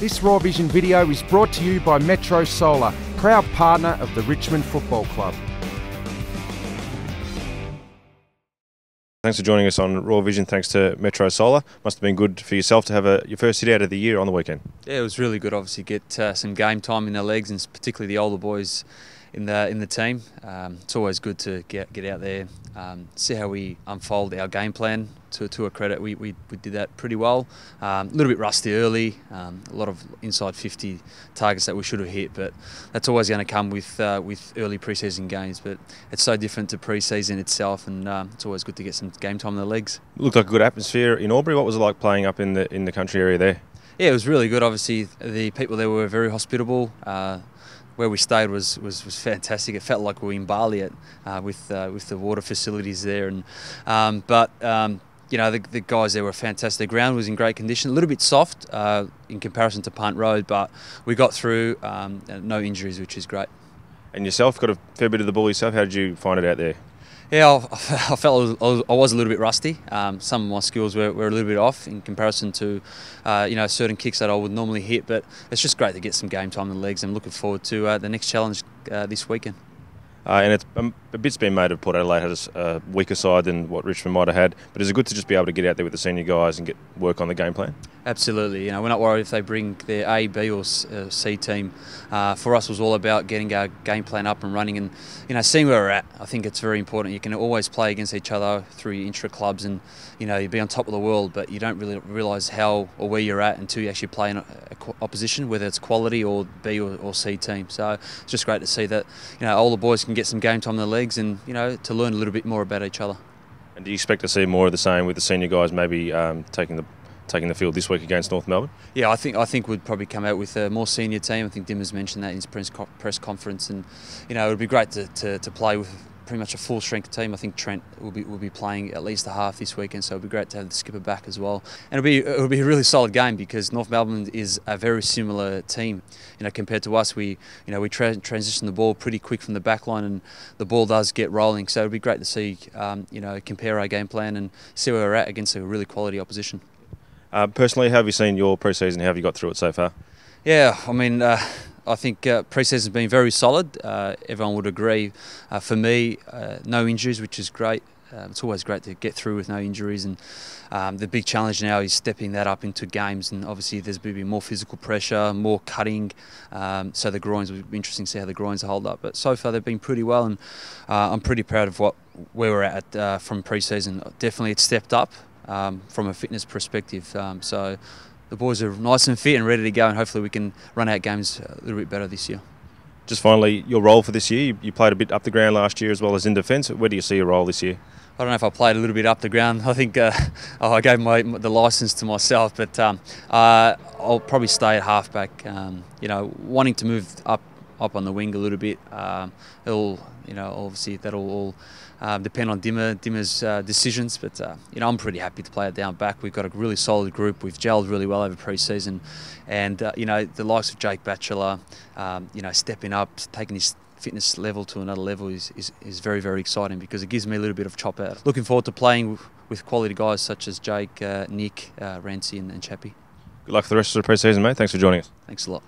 This Raw Vision video is brought to you by Metro Solar, proud partner of the Richmond Football Club. Thanks for joining us on Raw Vision. Thanks to Metro Solar. Must have been good for yourself to have your first hit out of the year on the weekend. Yeah, it was really good. Obviously, get some game time in their legs, and particularly the older boys in the team. It's always good to get out there, see how we unfold our game plan. To a credit, we did that pretty well. A little bit rusty early, a lot of inside 50 targets that we should have hit, but that's always going to come with early pre-season games. But it's so different to pre-season itself, and it's always good to get some game time in the legs. It looked like a good atmosphere in Albury. What was it like playing up in the country area there? Yeah, it was really good. Obviously, the people there were very hospitable. Where we stayed was fantastic. It felt like we were in Bali with the water facilities there, and you know, the guys there were fantastic. The ground was in great condition, a little bit soft in comparison to Punt Road, but we got through, no injuries, which is great. And yourself, got a fair bit of the ball yourself. How did you find it out there? Yeah, I felt I was a little bit rusty. Some of my skills were a little bit off in comparison to you know, certain kicks that I would normally hit, but it's just great to get some game time in the legs. I'm looking forward to the next challenge this weekend. And it's a bit's been made of Port Adelaide has a weaker side than what Richmond might have had, but is it good to just be able to get out there with the senior guys and get work on the game plan? Absolutely. You know, we're not worried if they bring their A, B or C team. For us, it was all about getting our game plan up and running, and you know, seeing where we're at. I think it's very important. You can always play against each other through your intra clubs, and you know, you be on top of the world, but you don't really realise how or where you're at until you actually play in opposition, whether it's quality or B or C team. So it's just great to see that, you know, all the boys can get some game time in their legs, and you know, to learn a little bit more about each other. And do you expect to see more of the same with the senior guys maybe taking the field this week against North Melbourne? Yeah, I think we'd probably come out with a more senior team. I think Dimmer's mentioned that in his press conference, and you know, it would be great to play with pretty much a full strength team. I think Trent will be playing at least a half this weekend, so it'll be great to have the skipper back as well. And it'll be a really solid game because North Melbourne is a very similar team. You know, compared to us, we transition the ball pretty quick from the back line, and the ball does get rolling. So it'll be great to see you know, compare our game plan and see where we're at against a really quality opposition. Personally, how have you seen your pre-season? How have you got through it so far? Yeah, I mean, I think pre-season's been very solid. Everyone would agree. For me, no injuries, which is great. It's always great to get through with no injuries, and the big challenge now is stepping that up into games, and obviously there's going to be more physical pressure, more cutting, so the groins will be interesting to see how the groins hold up. But so far they've been pretty well, and I'm pretty proud of where we're at from pre-season. Definitely it's stepped up from a fitness perspective, so the boys are nice and fit and ready to go, and hopefully we can run out games a little bit better this year. Just finally, your role for this year, you played a bit up the ground last year as well as in defence. Where do you see your role this year? I don't know if I played a little bit up the ground. I think I gave the licence to myself, but I'll probably stay at halfback. You know, wanting to move up on the wing a little bit. It'll, you know, obviously that'll all depend on Dimmer's decisions, but you know, I'm pretty happy to play it down back. We've got a really solid group. We've gelled really well over pre-season, and you know, the likes of Jake Bachar, you know, stepping up, taking his fitness level to another level is very, very exciting because it gives me a little bit of chop out. Looking forward to playing with quality guys such as Jake, Nick, Rancy and Chappie. Good luck for the rest of the pre-season, mate. Thanks for joining us. Thanks a lot.